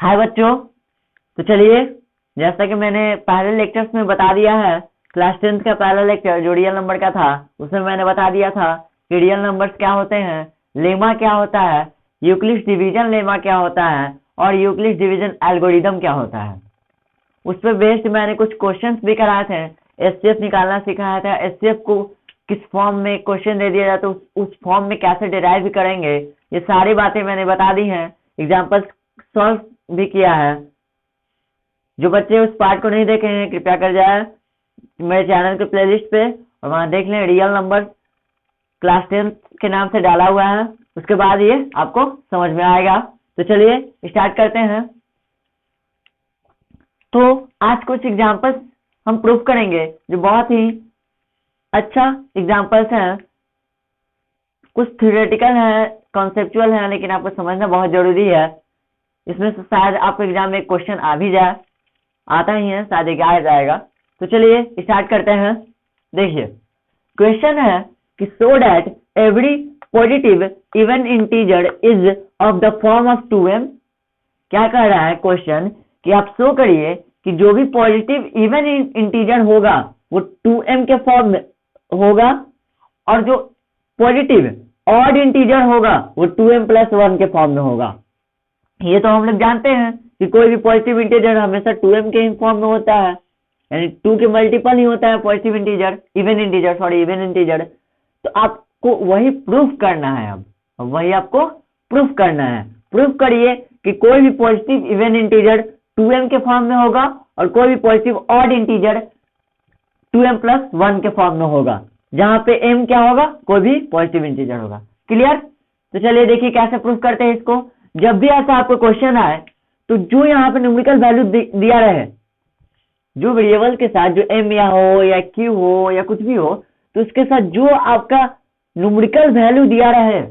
हाय बच्चों। तो चलिए, जैसा कि मैंने पहले लेक्चर्स में बता दिया है, क्लास 10th का पहला लेक्चर जो रियल नंबर का था उसमें मैंने बता दिया था कि रियल नंबर्स क्या होते हैं, लेमा क्या होता है, यूक्लिड्स डिवीजन लेमा क्या होता है और यूक्लिड्स डिवीजन एल्गोरिदम क्या होता है। उस पर बेस्ड मैंने कुछ क्वेश्चंस भी कराए थे, एचसीएफ निकालना सिखाया था। एचसीएफ को किस फॉर्म में क्वेश्चन दे दिया जाए तो उस फॉर्म में कैसे डिराइव करेंगे, ये सारी बातें मैंने बता दी हैं, एग्जाम्पल्स सॉल्व भी किया है। जो बच्चे उस पार्ट को नहीं देखे हैं कृपया कर जाए मेरे चैनल के प्लेलिस्ट पे और वहां देख लें। रियल नंबर क्लास 10 के नाम से डाला हुआ है, उसके बाद ये आपको समझ में आएगा। तो चलिए स्टार्ट करते हैं। तो आज कुछ एग्जांपल्स हम प्रूफ करेंगे जो बहुत ही अच्छा एग्जांपल्स हैं। कुछ थ्योरेटिकल है, कॉन्सेप्चुअल है, लेकिन आपको समझना बहुत जरूरी है। इसमें से शायद आपको एग्जाम में क्वेश्चन आ भी जाए, आता ही है, शायद आ जाएगा। तो चलिए स्टार्ट करते हैं। देखिए क्वेश्चन है कि so that every positive even integer is of the form of 2m। क्या कह रहा है क्वेश्चन कि आप शो करिए कि जो भी पॉजिटिव इवन इंटीजर होगा वो 2m के फॉर्म में होगा और जो पॉजिटिव ऑड इंटीजर होगा वो 2m+1 के फॉर्म में होगा। ये तो हम लोग जानते हैं कि कोई भी पॉजिटिव इंटीजर हमेशा 2m के फॉर्म में होता है, यानी 2 के मल्टीपल ही होता है पॉजिटिव इंटीजर, इवन इंटीजर। तो आपको वही प्रूफ करना है। अब वही आपको प्रूफ करना है। प्रूफ करिए कि कोई भी पॉजिटिव इवन इंटीजर 2m के फॉर्म में होगा और कोई भी पॉजिटिव ऑड इंटीजर 2m+1 के फॉर्म में होगा, जहां पे m क्या होगा, कोई भी पॉजिटिव इंटीजर होगा। क्लियर? तो चलिए देखिए कैसे प्रूफ करते हैं इसको। जब भी ऐसा आपको क्वेश्चन आए तो जो यहाँ पे न्यूमेरिकल वैल्यू दिया रहे, जो वेरिएबल के साथ जो m या हो या q हो या कुछ भी हो, तो उसके साथ जो आपका न्यूमेरिकल वैल्यू दिया रहे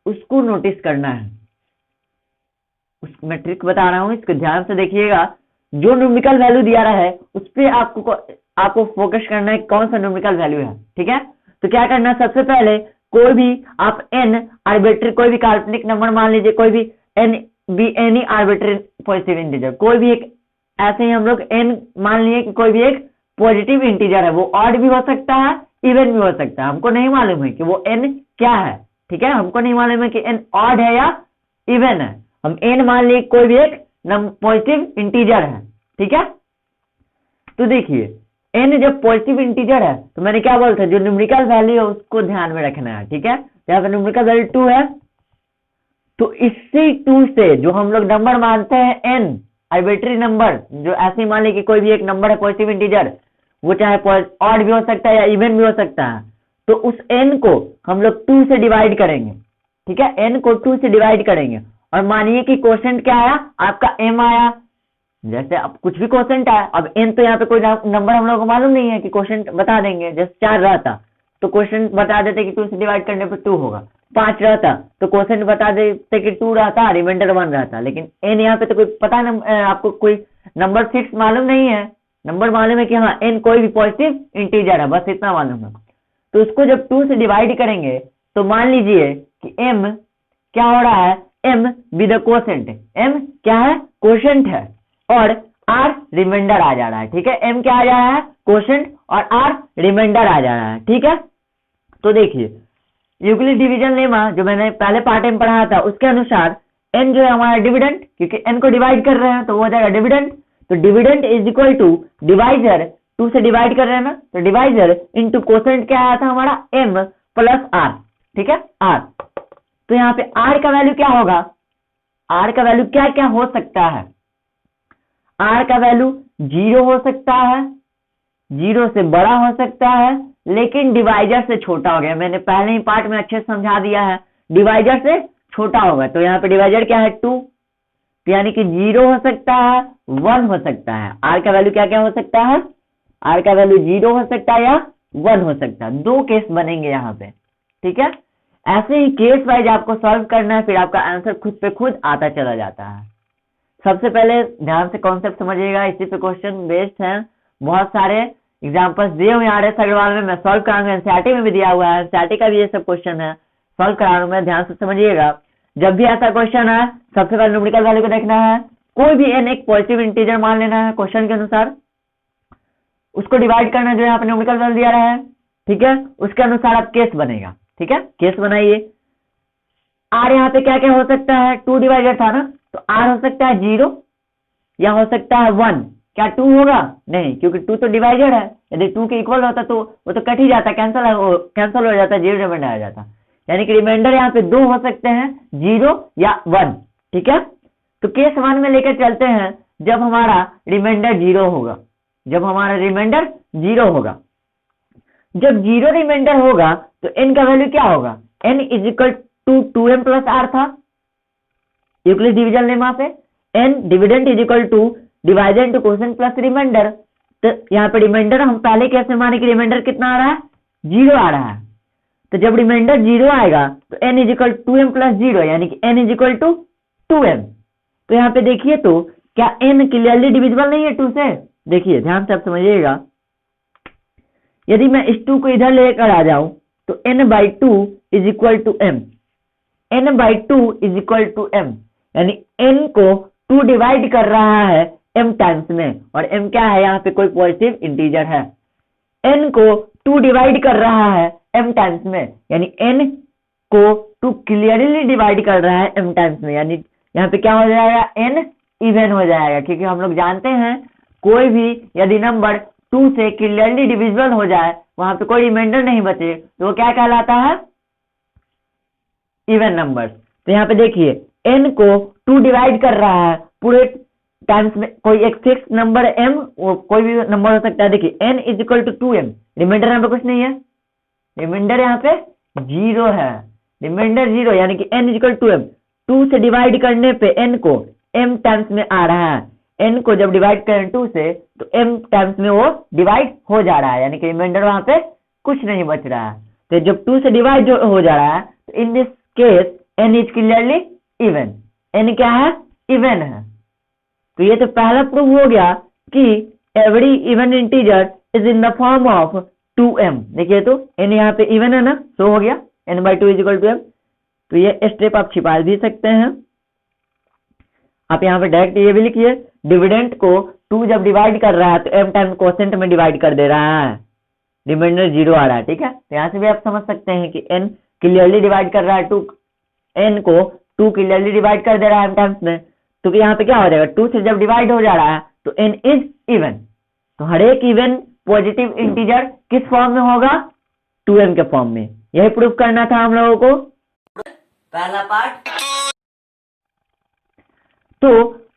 उसको नोटिस करना है। मैं ट्रिक बता रहा हूं, इसको ध्यान से देखिएगा। जो न्यूमेरिकल वैल्यू दिया रहा है उस पर आपको फोकस करना है, कौन सा न्यूमेरिकल वैल्यू है। ठीक है, तो क्या करना है, सबसे पहले कोई भी आप n आर्बिट्री कोई भी काल्पनिक नंबर मान लीजिए, कोई भी एनी आर्बिट्री पॉजिटिव इंटीजर, कोई भी एक, ऐसे ही हम लोग n मान लिए कि कोई भी एक पॉजिटिव इंटीजर है, वो ऑड भी हो सकता है इवन भी हो सकता है। हमको नहीं मालूम है कि वो n क्या है। ठीक है, हमको नहीं मालूम है कि n ऑड है या इवन है। हम n मान लिए कोई भी एक पॉजिटिव इंटीजर है। ठीक है, तो देखिए n जब पॉजिटिव इंटीजर है तो मैंने क्या बोला था, जो न्यूमेरिकल वैल्यू है उसको ध्यान में रखना है। ठीक है, यहाँ पे न्यूमेरिकल वैल्यू 2 है, तो इसी 2 से जो हम लोग नंबर मानते हैं n आर्बिट्री नंबर, जो ऐसे मान ली कि कोई भी एक नंबर है पॉजिटिव इंटीजर, वो चाहे ऑड भी हो सकता है या इवन भी हो सकता है, तो उस n को हम लोग 2 से डिवाइड करेंगे। ठीक है, n को 2 से डिवाइड करेंगे और मानिए कि क्वोशेंट क्या आया, आपका m आया। जैसे अब कुछ भी क्वोशेंट आया, अब n तो यहाँ पे कोई नंबर हम लोग को मालूम नहीं है कि क्वोशेंट बता देंगे। जैसे 4 रहता तो क्वोशेंट बता देते कि 2 से डिवाइड करने पर 2 होगा। 5 रहता तो क्वोशेंट बता देते कि 2 रहता, रिमाइंडर 1 रहता। लेकिन n यहाँ पे तो कोई पता नहीं, आपको कोई नंबर फिक्स मालूम नहीं है। नंबर मालूम है कि हाँ n कोई भी पॉजिटिव इंटीजर है, बस इतना मालूम है। तो उसको जब 2 से डिवाइड करेंगे तो मान लीजिए कि m क्या हो रहा है, m with the quotient, m क्या है, क्वोशेंट है, और r रिमाइंडर आ जा रहा है। ठीक है, m क्या आ जा रहा है, क्वोशेंट, और r रिमाइंडर आ जा रहा है। ठीक है, तो देखिए यूक्लिड डिवीजन लेमा जो मैंने पहले पार्ट में पढ़ाया था उसके अनुसार n जो है हमारा डिविडेंड, क्योंकि n को डिवाइड कर रहे हैं तो वो हो जाएगा डिविडेंड। तो dividend is equal to divisor, 2 से डिवाइड कर रहे हैं ना, तो डिवाइजर इंटू क्वोशेंट क्या आया था हमारा, m प्लस r। ठीक है, r, तो यहाँ पे r का वैल्यू क्या होगा, r का वैल्यू क्या क्या हो सकता है, r का वैल्यू 0 हो सकता है, 0 से बड़ा हो सकता है, लेकिन डिवाइजर से छोटा हो गया। मैंने पहले ही पार्ट में अच्छे से समझा दिया है, डिवाइजर से छोटा होगा। तो यहाँ पे डिवाइजर क्या है, 2, तो यानी कि 0 हो सकता है, 1 हो सकता है। r का वैल्यू क्या क्या हो सकता है, r का वैल्यू 0 हो सकता है या 1 हो सकता है। 2 केस बनेंगे यहाँ पे। ठीक है, ऐसे ही केस वाइज आपको सॉल्व करना है, फिर आपका आंसर खुद पे खुद आता चला जाता है। सबसे पहले ध्यान से कॉन्सेप्ट समझिएगा, इसी पे क्वेश्चन बेस्ड है। बहुत सारे एग्जांपल्स दिए हुए RS अग्रवाल में, मैं सॉल्व कराऊंगा। एनसीईआरटी में भी दिया हुआ है, एनसीईआरटी का भी ये सब क्वेश्चन है, सॉल्व कराऊंगा मैं, ध्यान से समझिएगा। जब भी ऐसा क्वेश्चन है सबसे पहले न्यूमेरिकल वैल्यू को देखना है, कोई भी n एक पॉजिटिव इंटीजर मान लेना है क्वेश्चन के अनुसार, उसको डिवाइड करना जो यहाँ पे न्यूमेरिकल वैल्यू दिया रहा है, ठीक है, उसके अनुसार अब केस बनेगा, ठीक है, केस बनाइए। r यहाँ पे क्या क्या हो सकता है, 2 डिवाइडेड था ना, तो r हो सकता है 0 या हो सकता है 1। क्या 2 होगा? नहीं, क्योंकि 2 तो डिवाइडेड है, यदि 2 के इक्वल होता तो वो तो कट ही जाता, कैंसल हो जाता, 0 रिमाइंडर आ जाता, यानी कि रिमाइंडर यहाँ पे 2 हो सकते हैं, 0 या 1, ठीक है। तो केस 1 में लेकर चलते हैं, जब हमारा रिमाइंडर 0 होगा, जब हमारा रिमाइंडर 0 होगा, जब 0 रिमाइंडर होगा तो n का वैल्यू क्या होगा, n is equal to 2m plus r था, यूक्लिड डिवीजन लेमा से n dividend is equal to divided into quotient plus remainder. तो यहाँ पे रिमाइंडर हम पहले कैसे माने कि रिमाइंडर कितना आ रहा है, 0 आ रहा है, तो जब रिमाइंडर 0 आएगा तो n is equal 2m plus 0, यानी कि n is equal to 2m। तो यहाँ पे देखिए तो क्या n क्लियरली डिविजिबल नहीं है 2 से? देखिए ध्यान से आप समझिएगा, यदि मैं इस 2 को इधर लेकर आ जाऊं तो n/2 is equal to m, n/2 is equal to m, यानी n को 2 डिवाइड कर रहा है m टाइम्स में, और m क्या है, यहाँ पे कोई पॉजिटिव इंटीजर है, n को 2 डिवाइड कर रहा है m टाइम्स में, यानी n को 2 क्लियरली डिवाइड कर रहा है m टाइम्स में, यानी यहाँ पे क्या हो जाएगा, n इवन हो जाएगा, क्योंकि हम लोग जानते हैं कोई भी यदि नंबर 2 से क्लियरली डिविजिबल हो जाए, वहां पे कोई रिमाइंडर नहीं बचे, तो वो क्या कहलाता है, इवन नंबर। तो यहाँ पे देखिए n को 2 डिवाइड कर रहा है पूरे टाइम्स में, कोई एक फिक्स नंबर m, वो कोई भी नंबर हो सकता है। देखिए n is equal to 2m, remainder यहाँ पे कुछ नहीं है, रिमाइंडर यहाँ पे 0 है, रिमाइंडर 0, यानी कि n is equal to m, 2 से डिवाइड करने पे n को m टाइम्स में आ रहा है, n को जब डिवाइड करें 2 से तो m टाइम्स में वो डिवाइड हो जा रहा है, यानी कि रिमाइंडर वहां पे कुछ नहीं बच रहा है। तो जब 2 से डिवाइड हो जा रहा है तो in this case n is clearly even, n क्या है, इवन है। तो ये तो पहला प्रूफ हो गया कि every even integer is in the form of 2m। देखिए तो n यहाँ पे इवन है ना, सो हो गया n/2 is equal to m। तो ये स्टेप आप छिपा भी सकते हैं, आप यहाँ पे डायरेक्ट ये भी लिखिए, डिविडेंड को 2 जब डिवाइड कर रहा है तो m टाइम क्वोशिएंट में डिवाइड कर दे रहा है, रिमाइंडर 0 आ रहा है, ठीक है। तो यहाँ से भी आप समझ सकते हैं कि n क्लियरली डिवाइड कर रहा है, n को 2 क्लियरली डिवाइड कर दे रहा है m टाइम्स में, तो यहाँ पे क्या हो जाएगा, 2 से जब डिवाइड हो जा रहा है तो n इज इवन। तो हर एक इवन पॉजिटिव इंटीजर किस फॉर्म में होगा, 2m के फॉर्म में। यही प्रूफ करना था हम लोगों को, पहला पार्ट। तो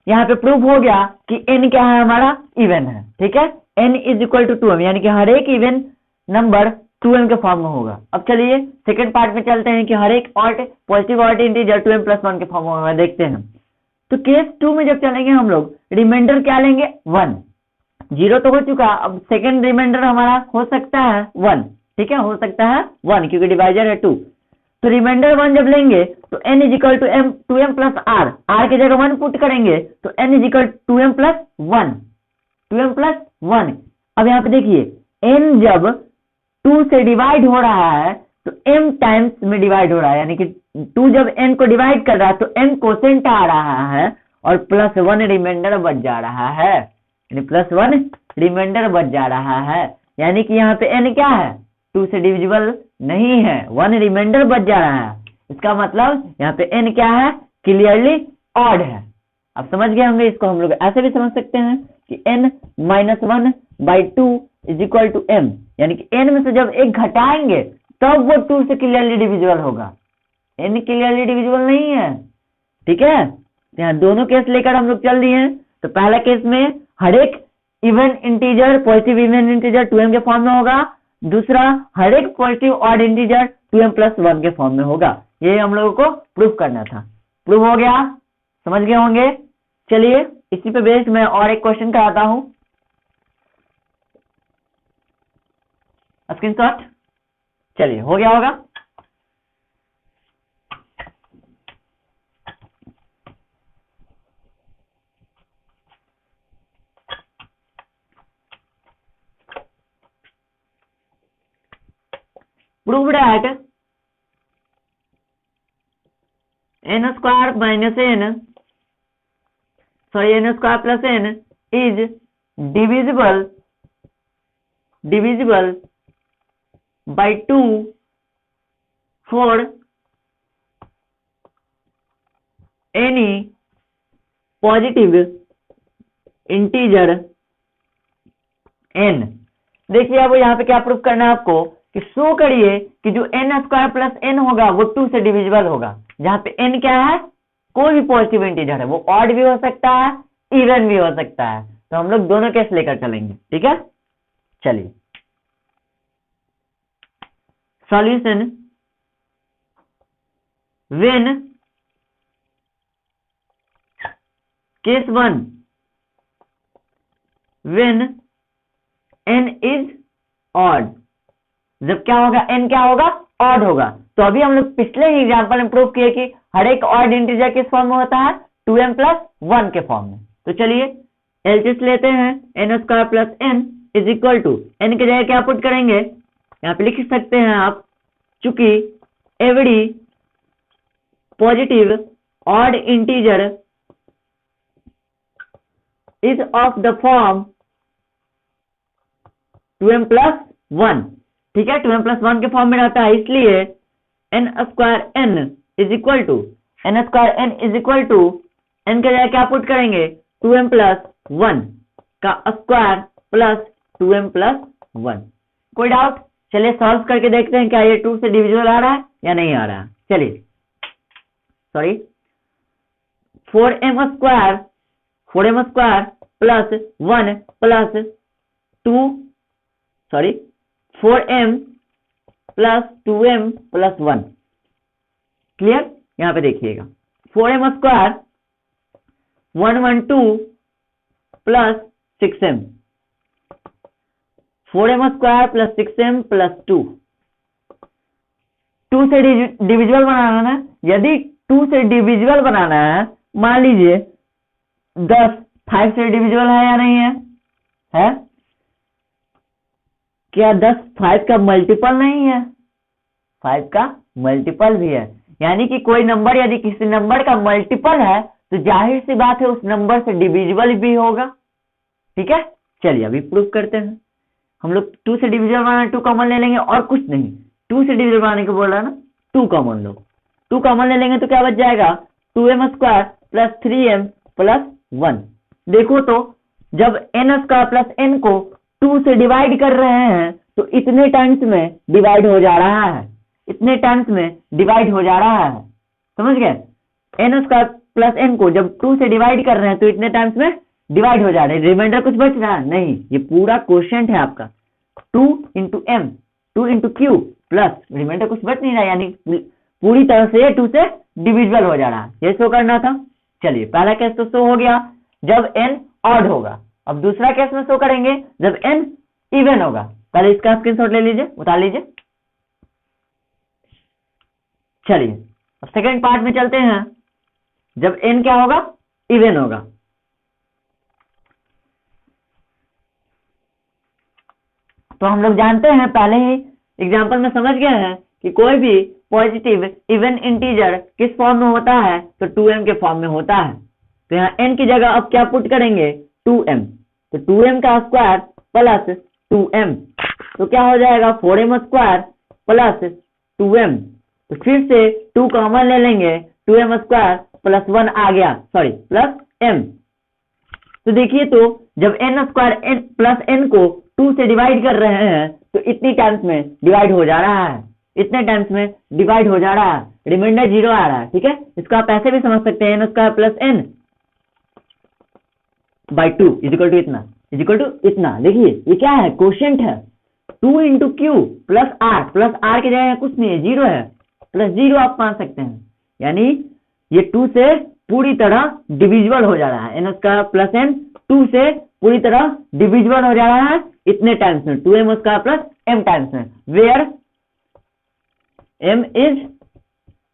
यहाँ पे प्रूफ हो गया कि n क्या है, हमारा इवन है, ठीक है, n is equal to 2m, यानी कि हर एक इवन नंबर 2m के फॉर्म में होगा। अब चलिए सेकंड पार्ट में चलते हैं कि हर एक positive odd integer 2m plus 1 के फॉर्म में होगा, देखते हैं। तो केस 2 में जब चलेंगे हम लोग, रिमाइंडर क्या लेंगे, 1, 0 तो हो चुका, अब सेकंड रिमाइंडर हमारा हो सकता है 1, ठीक है, हो सकता है 1 क्योंकि डिवाइजर है 2। तो रिमाइंडर 1 जब लेंगे तो n is equal to m 2m plus r की जगह 1 पुट करेंगे तो n is equal 2m plus 1, 2m plus 1। अब यहाँ पे देखिए n जब 2 से डिवाइड हो रहा है तो m टाइम्स में डिवाइड हो रहा है, यानी कि 2 जब n को डिवाइड कर रहा है तो m क्वोशिएंट आ रहा है और प्लस 1 रिमाइंडर बच जा रहा है, यानी प्लस 1 रिमाइंडर बच जा रहा है, यानी कि यहाँ पे n क्या है, 2 से डिविजिबल नहीं है, 1 रिमाइंडर बच जा रहा है। इसका मतलब यहाँ पे n क्या है, क्लियरली ऑड है। अब समझ गए होंगे, इसको हम लोग ऐसे भी समझ सकते हैं कि n-1/2 is equal to m, यानी कि n में से जब एक घटाएंगे तब वो 2 से क्लियरली डिविजिबल होगा, n क्लियरली डिविजिबल नहीं है, ठीक है। यहाँ दोनों केस लेकर हम लोग चल दिए हैं। तो पहला केस में हर एक even integer positive even integer 2m के फॉर्म में होगा, दूसरा हर एक positive odd integer 2m plus 1 के फॉर्म में होगा। ये हम लोगों को प्रूफ करना था, प्रूफ हो गया, समझ गए होंगे। चलिए इसी पे बेस्ड मैं और एक क्वेश्चन कराता हूं, स्क्रीनशॉट, चलिए हो गया होगा। Prove that n square minus n sorry n square plus n is divisible by 2 for any positive integer n। देखिए अब यहाँ पे क्या प्रूफ करना है आपको कि शो करिए कि जो n स्क्वायर प्लस n होगा वो 2 से डिविजिबल होगा, जहां पे n क्या है, कोई भी पॉजिटिव इंटीजर है, वो ऑड भी हो सकता है इवन भी हो सकता है। तो हम लोग दोनों केस लेकर चलेंगे, ठीक है। चलिए solution when case 1 when n is odd, जब क्या होगा, n क्या होगा, ऑड होगा। तो अभी हम लोग पिछले ही एग्जांपल में प्रूव किए कि हर एक ऑड इंटीजर किस फॉर्म में होता है, 2m प्लस 1 के फॉर्म में। तो चलिए एलसीएस लेते हैं, n square plus n is equal to, n की जगह क्या पुट करेंगे, यहाँ पे लिख सकते हैं आप, चूंकि every positive odd integer is of the form 2m plus 1, ठीक है, 2m प्लस 1 के फॉर्म में रहता है, इसलिए n square n is equal to, n square n is equal to, n के जगह क्या पुट करेंगे, 2m प्लस 1 का स्क्वायर प्लस 2m प्लस 1। कोई डाउट? चलिए सॉल्व करके देखते हैं क्या ये 2 से डिविजिबल आ रहा है या नहीं आ रहा है। चलिए sorry 4m square plus 1 plus 2 sorry 4m plus 2m plus 1, clear. यहां पे देखिएगा 4m square 112 plus 6m, 4m square plus 6m plus 2 से डिविजिबल बनाना है। यदि 2 से डिविजिबल बनाना है, मान लीजिए 10 5 से डिविजिबल है या नहीं है? क्या 10 5 का मल्टीपल नहीं है? 5 का मल्टीपल भी है, यानी कि कोई नंबर यदि किसी नंबर का मल्टीपल है तो जाहिर सी बात है उस नंबर से डिविजिबल भी होगा, ठीक है। चलिए अभी प्रूफ करते हैं। हम लोग 2 से डिविजिबल बनाना, 2 कॉमन ले लेंगे और कुछ नहीं, 2 से डिविजिबल बनाने को बोल रहा है ना, 2 कॉमन लो, 2 कॉमन ले लेंगे तो क्या बच जाएगा, 2m square plus 3m plus 1। देखो तो जब n स्क्वायर प्लस n को 2 से डिवाइड कर रहे हैं तो इतने टाइम्स में डिवाइड हो जा रहा है, इतने टाइम्स में डिवाइड हो जा रहा है, समझ गए। n स्क्वायर प्लस n को जब 2 से डिवाइड कर रहे हैं तो इतने टाइम्स में डिवाइड हो जा रहे हैं, रिमाइंडर कुछ बच रहा है नहीं, ये पूरा क्वोशिएंट है आपका 2 into m 2 into q plus remainder कुछ बच नहीं रहा, यानी पूरी तरह से 2 से डिविजिबल हो जा रहा है, ये शो करना था। चलिए पहला केस तो शो हो गया जब n ऑड होगा, अब दूसरा केस में शो करेंगे जब n इवन होगा। पहले इसका स्क्रीनशॉट ले लीजिए, उतार लीजिए। चलिए अब सेकंड पार्ट में चलते हैं, जब n क्या होगा, इवन होगा। तो हम लोग जानते हैं, पहले ही एग्जांपल में समझ गए हैं कि कोई भी पॉजिटिव इवन इंटीजर किस फॉर्म में होता है, तो 2m के फॉर्म में होता है। तो यहाँ n की जगह अब क्या पुट करेंगे, 2m, तो 2m का स्क्वायर प्लस 2m, तो क्या हो जाएगा 4m स्क्वायर प्लस 2m, तो फिर से 2 कॉमन ले लेंगे, 2m स्क्वायर प्लस 1 आ गया, सॉरी प्लस m। तो देखिए तो जब n square n plus n को 2 से डिवाइड कर रहे हैं तो इतनी टाइम्स में डिवाइड हो जा रहा है, इतने टाइम्स में डिवाइड हो जा रहा है, रिमाइंडर 0 आ रहा है, ठीक है। इसको आप ऐसे भी समझ सकते हैं, n square plus n by 2 is equal to इतना, इजिकल टू इतना। देखिए ये क्या है, क्वोशिएंट है, 2 इंटू क्यू प्लस आर की जगह कुछ नहीं है, 0 है, प्लस 0 आप मान सकते हैं, यानी ये 2 से पूरी तरह डिविजिबल हो जा रहा है, n स्क्वायर प्लस n 2 से पूरी तरह डिविजिबल हो जा रहा है इतने टाइम्स में, 2m square plus m times में, where m is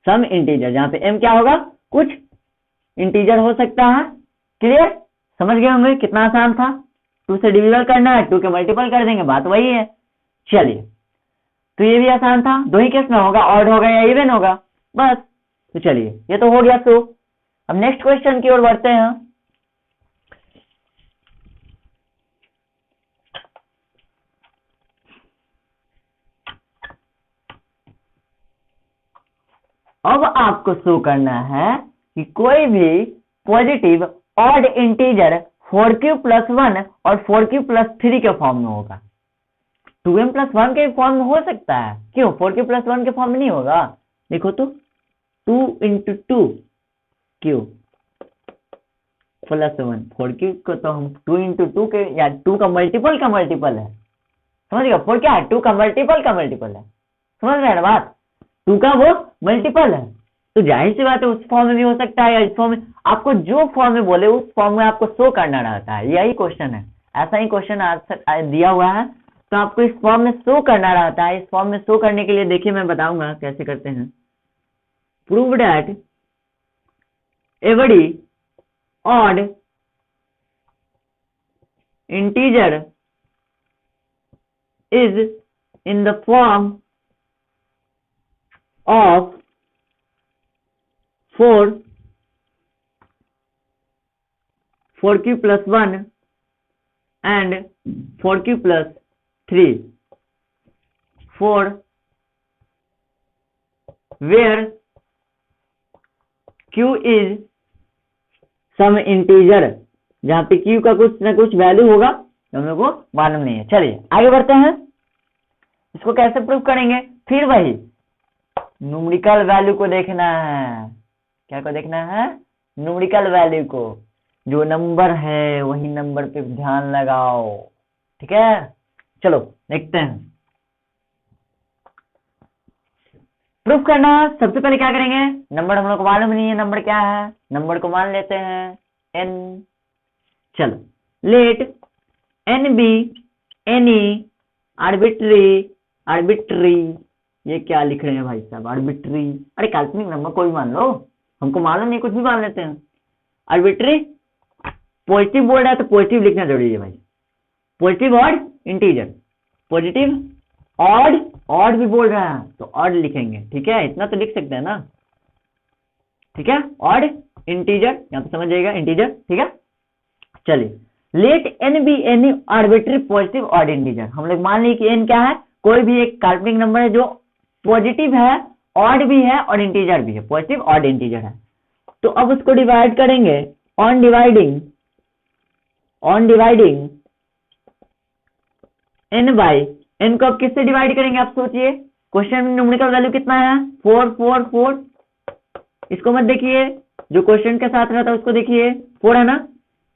some integer, जहां पे m क्या होगा, कुछ इंटीजर हो सकता है। क्लियर, समझ गए होंगे कितना आसान था, 2 से डिविजिबल करना है, 2 के मल्टीपल कर देंगे, बात वही है। चलिए तो ये भी आसान था, दो ही केस में होगा, ऑड होगा या इवन होगा, बस। तो चलिए ये तो हो गया। तो अब नेक्स्ट क्वेश्चन की ओर बढ़ते हैं। अब आपको शो करना है कि कोई भी पॉजिटिव ऑड इंटीजर 4q+1 और 4q+3 के फॉर्म में होगा। 2m+1 के फॉर्म में हो सकता है, क्यों 4q+1 के फॉर्म में नहीं होगा? देखो तो 2 × 2q +1, 4q को तो हम 2 × 2 के या 2 का मल्टीपल है, समझ गया? 4 क्या है? 2 का मल्टीपल है, समझ रहे हैं बात? 2 का वो मल्टीपल है, तो जाहिर सी बात है उस फॉर्म में भी हो सकता है या इस फॉर्म में। आपको जो फॉर्म में बोले उस फॉर्म में आपको शो करना रहता है, यही क्वेश्चन है। ऐसा ही क्वेश्चन आज दिया हुआ है, तो आपको इस फॉर्म में शो करना रहता है। इस फॉर्म में शो करने के लिए देखिए मैं बताऊंगा कैसे करते हैं। Prove that every odd integer is in the form of 4q+1 and 4q+3 for where q is some integer, जहां पे q का कुछ ना कुछ वैल्यू होगा हम लोग को मालूम नहीं है। चलिए आगे बढ़ते हैं। इसको कैसे प्रूव करेंगे? फिर वही न्यूमेरिकल वैल्यू को देखना है। क्या को देखना है? न्यूमेरिकल वैल्यू को। जो नंबर है वही नंबर पे ध्यान लगाओ, ठीक है? चलो देखते हैं। प्रूफ करना सबसे पहले क्या करेंगे? नंबर हम लोग को मालूम नहीं है, नंबर क्या है? नंबर को मान लेते हैं n। चलो let n be any arbitrary, ये क्या लिख रहे हैं भाई साहब? आर्बिट्री, अरे काल्पनिक नंबर कोई मान लो, हमको मालूम नहीं, कुछ भी मान लेते हैं। आर्बिट्री पॉजिटिव बोल रहा है तो पॉजिटिव लिखना जरूरी है भाई। Positive odd integer, positive odd भी बोल रहा है तो ऑड लिखेंगे, ठीक है? इतना तो लिख सकते हैं ना, ठीक है? ऑड इंटीजर यहां पे समझ जाएगा, इंटीजर, ठीक है? चलिए let n be any arbitrary positive odd integer. हम लोग मान लिए कि n क्या है? कोई भी एक काल्पनिक नंबर है जो पॉजिटिव है, ऑड भी है और इंटीजर भी है, पॉजिटिव ऑड इंटीजर है। तो अब उसको डिवाइड करेंगे on dividing n by n को अब किससे डिवाइड करेंगे आप सोचिए? क्वेश्चन में न्यूमेरिकल वैल्यू कितना है? 4 4 4। इसको मत देखिए, जो क्वेश्चन के साथ रहता है उसको देखिए, 4 है ना?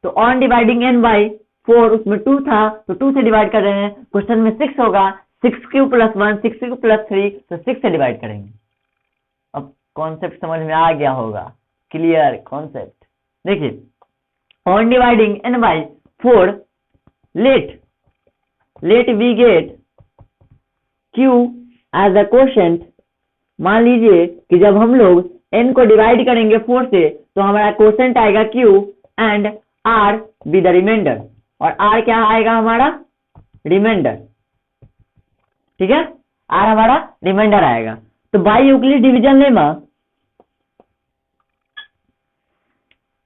तो ऑन डिवाइडिंग n बाई 4, उसमें 2 था तो 2 से डिवाइड कर रहे हैं। क्वेश्चन में 6 होगा, 6q+1 6q+3, तो 6 से डिवाइड करेंगे। अब कॉन्सेप्ट समझ में आ गया होगा, क्लियर कॉन्सेप्ट। देखिए on dividing n by 4 let we get q as a quotient. मान लीजिए कि जब हम लोग n को डिवाइड करेंगे 4 से तो हमारा क्वोशेंट आएगा q and r be the remainder, और r क्या आएगा? हमारा रिमाइंडर, ठीक है? r हमारा रिमाइंडर आएगा। तो by Euclid division lemma,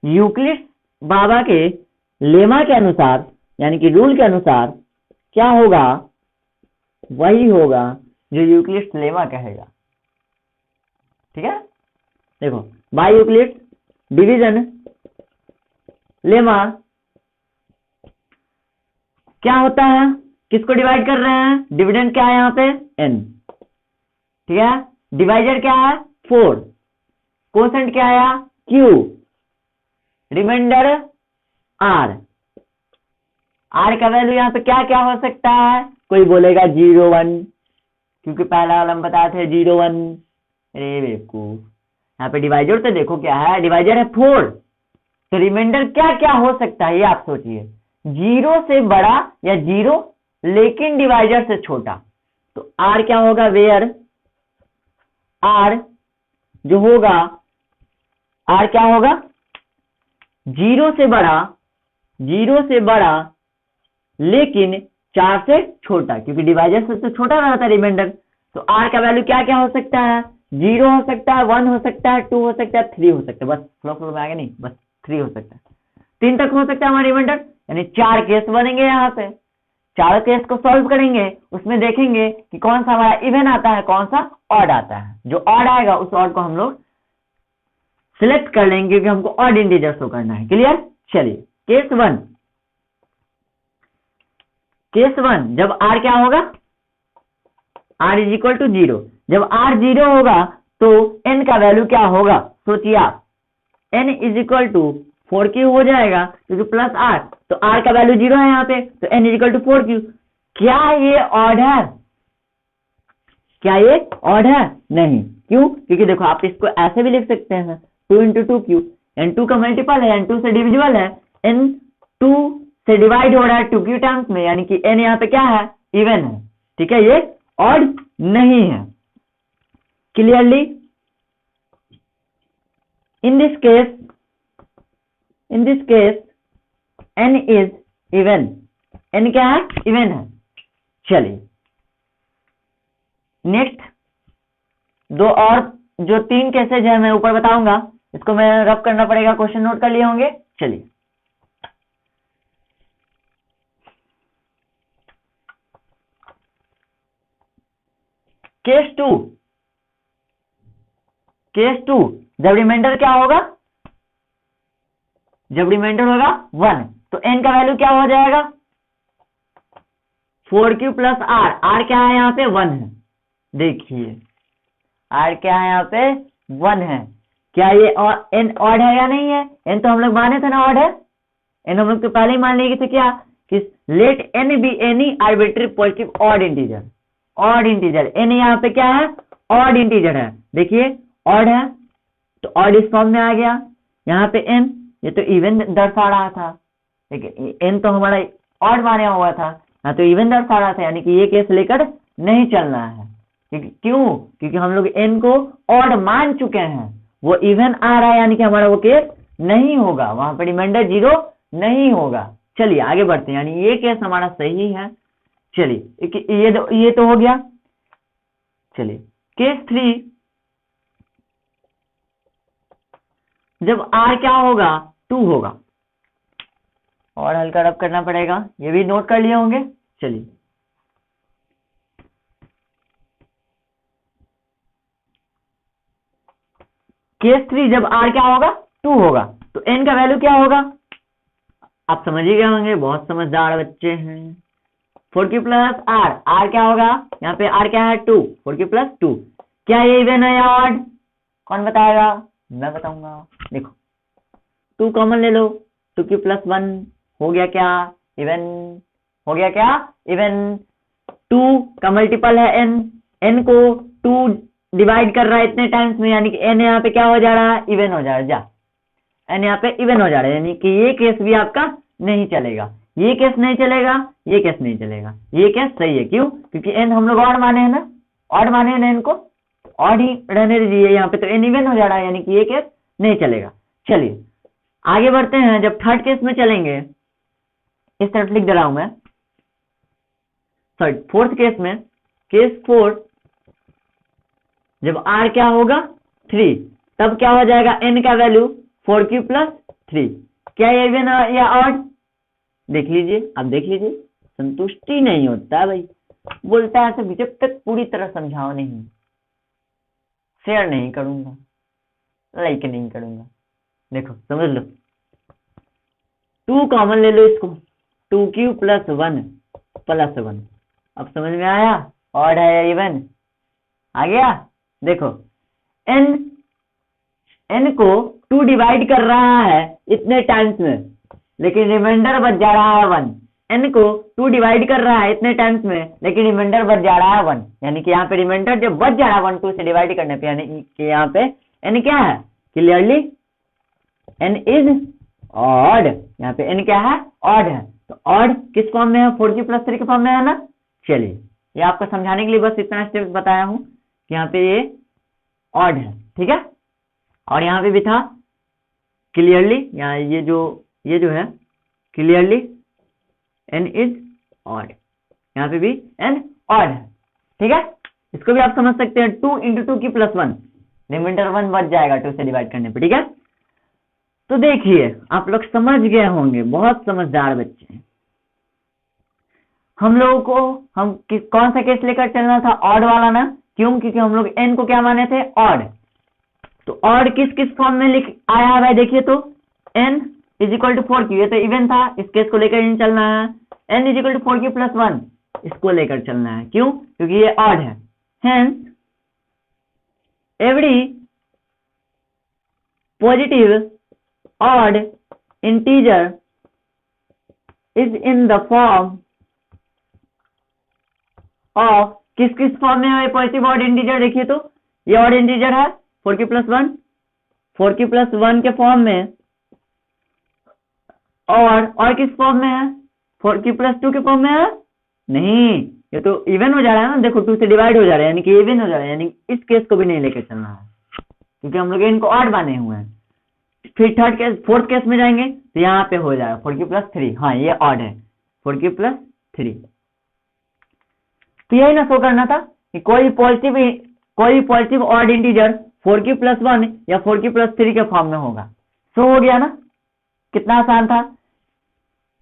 Euclid बाबा के लेमा के अनुसार यानी कि रूल के अनुसार क्या होगा? वही होगा जो यूक्लिड लेमा कहेगा, ठीक है? देखो बाय यूक्लिड डिवीजन लेमा क्या होता है? किसको डिवाइड कर रहे हैं? डिविडेंड क्या है यहाँ पे? n, ठीक है? डिवाइजर क्या है? 4, कोसेंट क्या आया? q, remainder r। r का वैल्यू यहाँ पे क्या क्या हो सकता है? कोई बोलेगा 0 1, क्योंकि पहला वाला हम बताए थे 0 1। अरे बेवकूफ, यहाँ पे डिवाइजर तो देखो क्या है? डिवाइजर है 4, तो रिमाइंडर क्या क्या हो सकता है ये आप सोचिए। 0 से बड़ा या 0 लेकिन डिवाइजर से छोटा, तो r क्या होगा? वेयर r जो होगा, r क्या होगा? 0 से बड़ा लेकिन 4 से छोटा, क्योंकि डिवाइजर से तो छोटा रहता है रिमाइंडर। तो r का वैल्यू क्या क्या हो सकता है? 0 हो सकता है, 1 हो सकता है, 2 हो सकता है, 3 हो सकता है। बस फ्लो में आगे नहीं, बस 3 हो सकता है, 3 तक हो सकता है हमारा रिमाइंडर, यानी 4 केस बनेंगे यहाँ पे। चारों केस को सॉल्व करेंगे, उसमें देखेंगे कि कौन सा हमारा इवन आता है, कौन सा ऑड आता है। जो ऑड आएगा उस ऑड को हम लोग सिलेक्ट कर लेंगे क्योंकि हमको ऑड इंटीजर शो करना है। क्लियर? चलिए केस वन जब r क्या होगा, r इज इक्वल टू 0। जब r 0 होगा तो n का वैल्यू क्या होगा, सोचिए आप, n is equal to 4q हो जाएगा क्योंकि प्लस r, तो r का वैल्यू 0 है यहाँ पे, तो n is equal to 4q। क्या ये ऑड है? क्या ये ऑड है? नहीं। क्यों? क्योंकि देखो आप इसको ऐसे भी लिख सकते हैं 2 इंटू 2q, n2 का मल्टीपल है, n2 से डिविजिबल है, n2 से डिवाइड हो रहा है 2q टर्म्स में, यानी कि n यहाँ पे क्या है, इवन है। ठीक है, ये ऑड नहीं है। Clearly? In this case n is even, n क्या है, इवन है। चलिए नेक्स्ट दो और जो 3 केसेज है मैं ऊपर बताऊंगा, इसको मैं रफ करना पड़ेगा, क्वेश्चन नोट कर लिए होंगे। चलिए केस टू जब रिमाइंडर क्या होगा, जब रिमाइंडर होगा 1, तो n का वैल्यू क्या हो जाएगा, 4q प्लस r क्या है यहाँ पे 1 है। देखिए r क्या है यहाँ पे 1 है। क्या ये n ऑड है या नहीं है? n तो हम लोग माने थे ना ऑड है, n हम लोग तो पहले ही मान लिए थे क्या, कि let n be any arbitrary positive odd integer. Odd integer n यहाँ पे क्या है, ऑड इंटीजर है। देखिए ऑड है तो ऑड इस फॉर्म में आ गया। यहाँ पे n ये तो इवन दर्शा रहा था, लेकिन n तो हमारा ऑड माना हुआ था, यहाँ तो इवन दर्शा रहा था, यानी कि ये केस लेकर नहीं चलना है। क्यों? क्योंकि हम लोग n को ऑड मान चुके हैं, वो इवन आ रहा है, यानी कि हमारा वो केस नहीं होगा, वहां पर रिमाइंडर 0 नहीं होगा। चलिए आगे बढ़ते हैं, यानी ये केस हमारा सही है। चलिए ये तो हो गया। चलिए केस 3 जब r क्या होगा, 2 होगा, और हल्का रब करना पड़ेगा, ये भी नोट कर लिए होंगे। चलिए केस 3 जब r क्या होगा, 2 होगा, तो n का वैल्यू क्या होगा, आप समझ ही गए होंगे, बहुत समझदार बच्चे हैं। 4q प्लस r क्या होगा, यहाँ पे r क्या है 2, 4q प्लस 2। क्या ये इवन है या ऑड? कौन बताएगा? मैं बताऊंगा। देखो 2 कॉमन ले लो, 2q प्लस 1 हो गया क्या, इवन हो गया क्या, इवन। 2 का मल्टीपल है n को 2 डिवाइड कर रहा है इतने टाइम्स में, यानी कि n यहाँ पे क्या हो जा रहा है, इवन हो जा रहा है। n यहाँ पे इवन हो जा रहा है, यानी कि ये केस भी आपका नहीं चलेगा, ये केस नहीं चलेगा, ये केस नहीं चलेगा, ये केस सही है। क्यों? क्योंकि n हम लोग ऑड माने हैं ना, ऑड माने हैं ना n को, ऑड ही रहने दीजिए, यहाँ पे तो n इवन हो जा रहा है, यानी कि ये केस नहीं चलेगा। चलिए आगे बढ़ते हैं। जब थर्ड केस में चलेंगे, इस तरफ लिख दे रहा हूं मैं, सॉरी फोर्थ केस में, केस 4 जब r क्या होगा 3, तब क्या हो जाएगा, n का वैल्यू 4q प्लस 3। क्या ये इवन या ऑड? देख लीजिए, आप देख लीजिए, संतुष्टि नहीं होता भाई, बोलता है ऐसे, जब तक पूरी तरह समझाओ नहीं, शेयर नहीं करूंगा, लाइक नहीं करूंगा। देखो समझ लो, 2 कॉमन ले लो इसको, 2q प्लस 1 प्लस 1। अब समझ में आया ऑड है या इवन? आ गया। देखो n को 2 डिवाइड कर रहा है इतने टाइम्स में, लेकिन रिमाइंडर बच जा रहा है 1। n को 2 डिवाइड कर रहा है इतने टाइम्स में, लेकिन रिमाइंडर बच जा रहा है 1, यानी कि यहाँ पे रिमाइंडर जब बच जा रहा है 1 2 से डिवाइड करने पे, यानी कि यहाँ पे n क्या है, क्लियरली n इज ऑड। यहाँ पे n क्या है, ऑड है। तो ऑड किस फॉर्म में है, 4q प्लस 3 के फॉर्म में है ना। चलिए ये आपको समझाने के लिए बस इतना स्टेप बताया हूं कि यहाँ पे ये ऑड है, ठीक है। और यहाँ पे भी था क्लियरली, यहाँ ये जो है क्लियरली n इज ऑड, यहाँ पे भी n ऑड है, ठीक है। इसको भी आप समझ सकते हैं, 2 इंटू 2 की प्लस 1, रिमाइंडर 1 बच जाएगा 2 से डिवाइड करने पे, ठीक है। तो देखिए आप लोग समझ गए होंगे, बहुत समझदार बच्चे हैं। हम लोगों को कौन सा केस लेकर चलना था? ऑड वाला ना। क्यों? क्योंकि हम लोग n को क्या माने थे? ऑड। तो ऑड किस किस फॉर्म में लिख आया है भाई? देखिए तो n is equal to 4q, ये तो इवन था, इस केस को लेकर नहीं चलना है। n is equal to 4q plus 1, इसको लेकर चलना है। क्यों? क्योंकि ये ऑड है। Hence every positive odd integer is in the form of, किस किस फॉर्म में है पॉजिटिव ऑड इंटीजर? देखिए तो ये ऑड इंटीजर है 4q प्लस 1, 4q प्लस 1 के फॉर्म में, और किस फॉर्म में है? 4q प्लस 2 के फॉर्म में है? नहीं, ये तो इवन हो जा रहा है ना। देखो 2 से डिवाइड हो जा रहा है, यानी कि इवन हो जा रहा है, यानी इस केस को भी नहीं लेकर चलना है, क्योंकि हम लोग इनको ऑड माने हुए हैं। फिर थर्ड केस, फोर्थ केस में जाएंगे तो यहाँ पे हो जाएगा 4q प्लस 3। हाँ, ये ऑड है, 4q प्लस 3। तो यही ना शो करना था कि कोई positive odd integer 4q plus 1 या 4q प्लस 3 के फॉर्म में होगा। शो हो गया ना? कितना आसान था।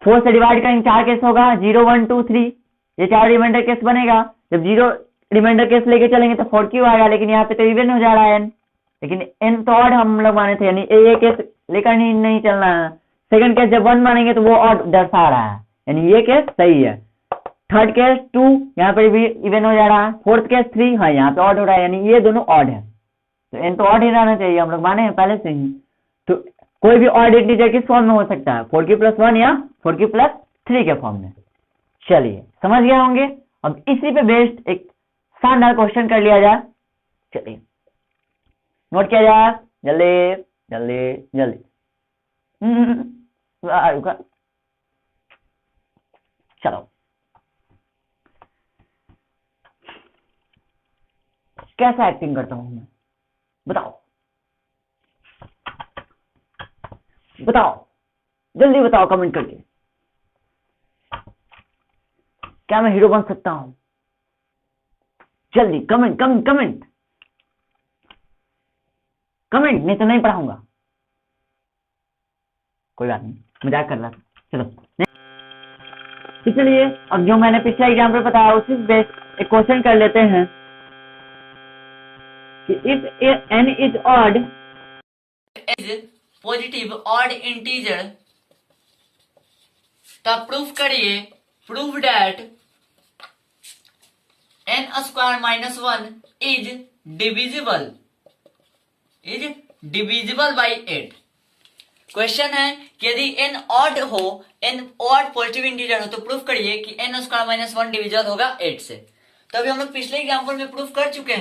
4 से डिवाइड करेंगे, 4 केस होगा, 0 1 2 3, ये 4 रिमाइंडर केस बनेगा। जब 0 रिमाइंडर केस लेके चलेंगे तो 4q आएगा, लेकिन यहाँ पे तो इवन हो जा रहा है n, लेकिन n तो ऑड हम लोग माने थे, यानी ये केस लेकर नहीं चलना है। सेकंड केस जब 1 मानेंगे तो वो ऑड दर्शा रहा है, यानी ये केस सही है। थर्ड केस 2, यहाँ पर भी इवन हो जा रहा है। फोर्थ केस 3, हाँ यहाँ पे ऑड हो रहा है, यानी ये दोनों ऑड है, तो n तो ऑड ही रहना चाहिए, हम लोग माने हैं पहले से ही। तो कोई भी ऑड इंटीजर किस फॉर्म में हो सकता है? 4q प्लस 1 या 4q प्लस 3 के फॉर्म में। चलिए, समझ गए होंगे। अब इसी पे बेस्ड एक शानदार क्वेश्चन कर लिया जाए। चलिए नोट किया जाए, जल्दी जल्दी जल्दी। चलो, कैसा एक्टिंग करता हूं मैं, बताओ जल्दी बताओ कमेंट करके। क्या मैं हीरो बन सकता हूं? जल्दी कमेंट नहीं तो नहीं पढ़ाऊंगा। कोई बात नहीं, मजाक कर रहा था। चलो तो चलिए, अब जो मैंने पिछले एग्जाम्पल बताया उसी से एक क्वेश्चन कर लेते हैं कि if n is odd is positive odd integer, तब प्रूफ करिए, prove that n square minus 1 is divisible by 8। Question है कि यदि n ऑड हो, n ऑड पॉजिटिव इंटीजर हो, तो प्रूफ करिए कि n स्क्वायर माइनस 1 डिविजिबल होगा 8 से। तो अभी हम लोग पिछले एग्जाम्पल में प्रूफ कर चुके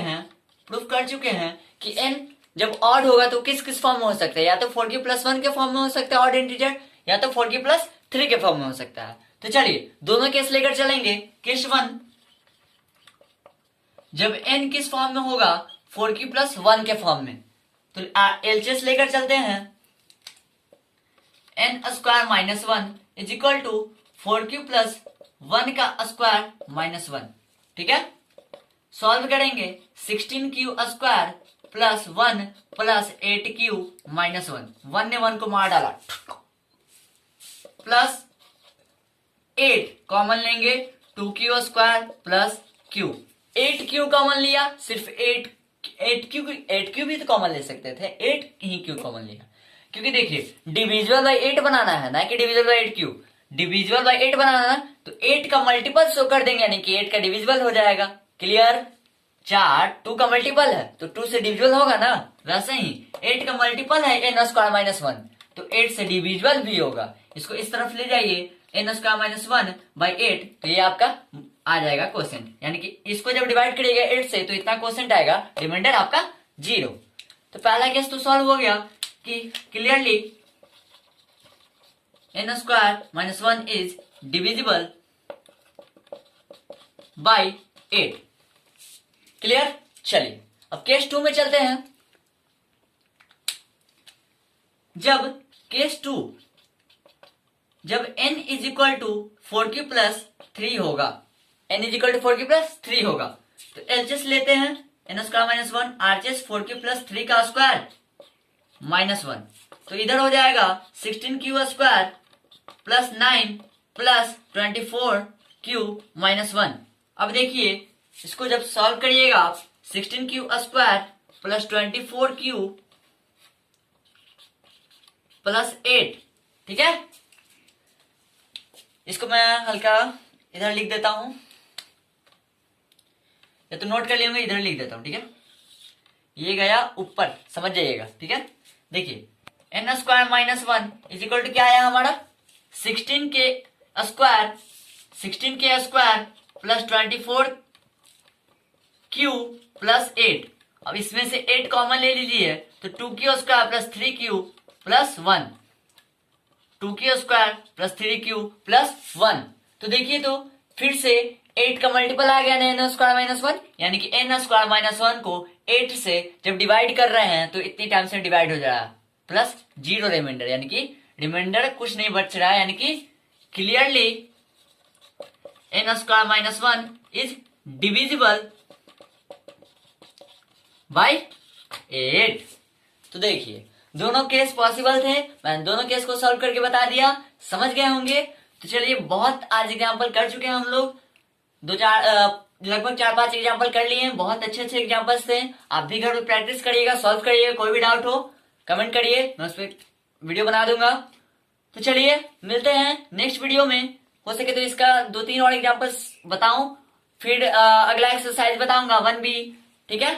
हैं कि n जब ऑड होगा तो किस किस फॉर्म में हो सकता है? या तो 4q प्लस 1 के फॉर्म में हो सकता है ऑड इंटीजर, या तो 4q प्लस 3 के फॉर्म में हो सकता है। तो चलिए दोनों केस लेकर चलेंगे। केस 1, जब n किस फॉर्म में होगा? 4q प्लस 1 के फॉर्म में, तो एलसीएस लेकर चलते हैं। n square minus 1 is equal to 4q plus 1 का स्क्वायर माइनस 1। ठीक है, सॉल्व करेंगे। 16q square plus 1 plus 8q minus 1, 1 ने 1 को मार डाला, प्लस 8 कॉमन लेंगे, 2q square plus q, 8q common लिया, सिर्फ 8q भी तो कॉमन ले सकते थे, 8 ही q कॉमन लिया, क्योंकि देखिए डिविजिबल बाई 8 बनाना है ना कि divisible by 8q। Divisible by 8 बनाना है तो 8 का मल्टीपल शो कर देंगे, यानी कि 8 का डिविजिबल हो जाएगा। क्लियर? 4 2 का मल्टीपल है तो 2 से डिविजिबल होगा ना, वैसे ही 8 का मल्टीपल है n स्क्वायर माइनस 1, तो 8 से डिविजिबल भी होगा। इसको इस तरफ ले जाइए, n स्क्वायर माइनस 1 बाई 8, तो ये आपका आ जाएगा क्वोशेंट, यानी कि इसको जब डिवाइड करिएगा 8 से तो इतना क्वोशेंट आएगा, रिमाइंडर आपका 0। तो पहला केस तो सॉल्व हो गया कि clearly n square minus 1 is divisible by 8। Clear? चलिए अब केस 2 में चलते हैं। जब केस 2, जब n is equal to 4q plus 3 होगा, n is equal to 4q plus 3 होगा, तो एलसीएस लेते हैं। n square minus 1 RHS 4q plus 3 का स्क्वायर माइनस 1, तो इधर हो जाएगा 16q square plus 9 plus 24 Q minus 1। अब देखिए इसको जब सॉल्व करिएगा आप 16q² प्लस 24q प्लस 8, ठीक है। इसको मैं हल्का इधर लिख देता हूं, या तो नोट कर लिए होंगे, इधर लिख देता हूं, ठीक है। ये गया ऊपर, समझ जाइएगा, ठीक है। देखिए n² minus 1 is equal to क्या आया हमारा 16k² प्लस 24q प्लस 8। अब इसमें से 8 कॉमन ले लीजिए तो 2q² plus 3q plus 1, 2q² plus 3q plus 1। तो देखिए तो फिर से 8 का मल्टीपल आ गया n² माइनस 1, यानी कि n² माइनस 1 को 8 से जब डिवाइड कर रहे हैं तो इतनी टाइम से डिवाइड हो जाएगा, प्लस 0 रिमाइंडर, यानी कि रिमाइंडर कुछ नहीं बच रहा है, यानी कि clearly n² minus 1 is divisible by 8। तो देखिए दोनों केस पॉसिबल थे, मैंने दोनों केस को सॉल्व करके बता दिया, समझ गए होंगे। तो चलिए बहुत आज एग्जाम्पल कर चुके हैं हम लोग, लगभग 4-5 एग्जाम्पल कर लिए हैं, बहुत अच्छे अच्छे एग्जाम्पल्स थे। आप भी घर में प्रैक्टिस करिएगा, सॉल्व करिएगा, कोई भी डाउट हो कमेंट करिए, मैं उस पर वीडियो बना दूंगा। तो चलिए मिलते हैं नेक्स्ट वीडियो में, हो सके तो इसका 2-3 और एग्जाम्पल्स बताऊं, फिर अगला एक्सरसाइज बताऊंगा 1B, ठीक है।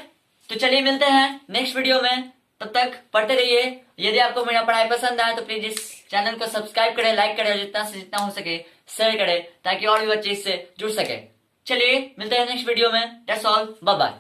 तो चलिए मिलते हैं नेक्स्ट वीडियो में, तब तक पढ़ते रहिए। यदि आपको मेरा पढ़ाई पसंद आए तो प्लीज इस चैनल को सब्सक्राइब करें, लाइक करें और जितना से जितना हो सके शेयर करें, ताकि और भी बच्चे इससे जुड़ सके। चलिए मिलते हैं नेक्स्ट वीडियो में, दैट्स ऑल, बाय बाय।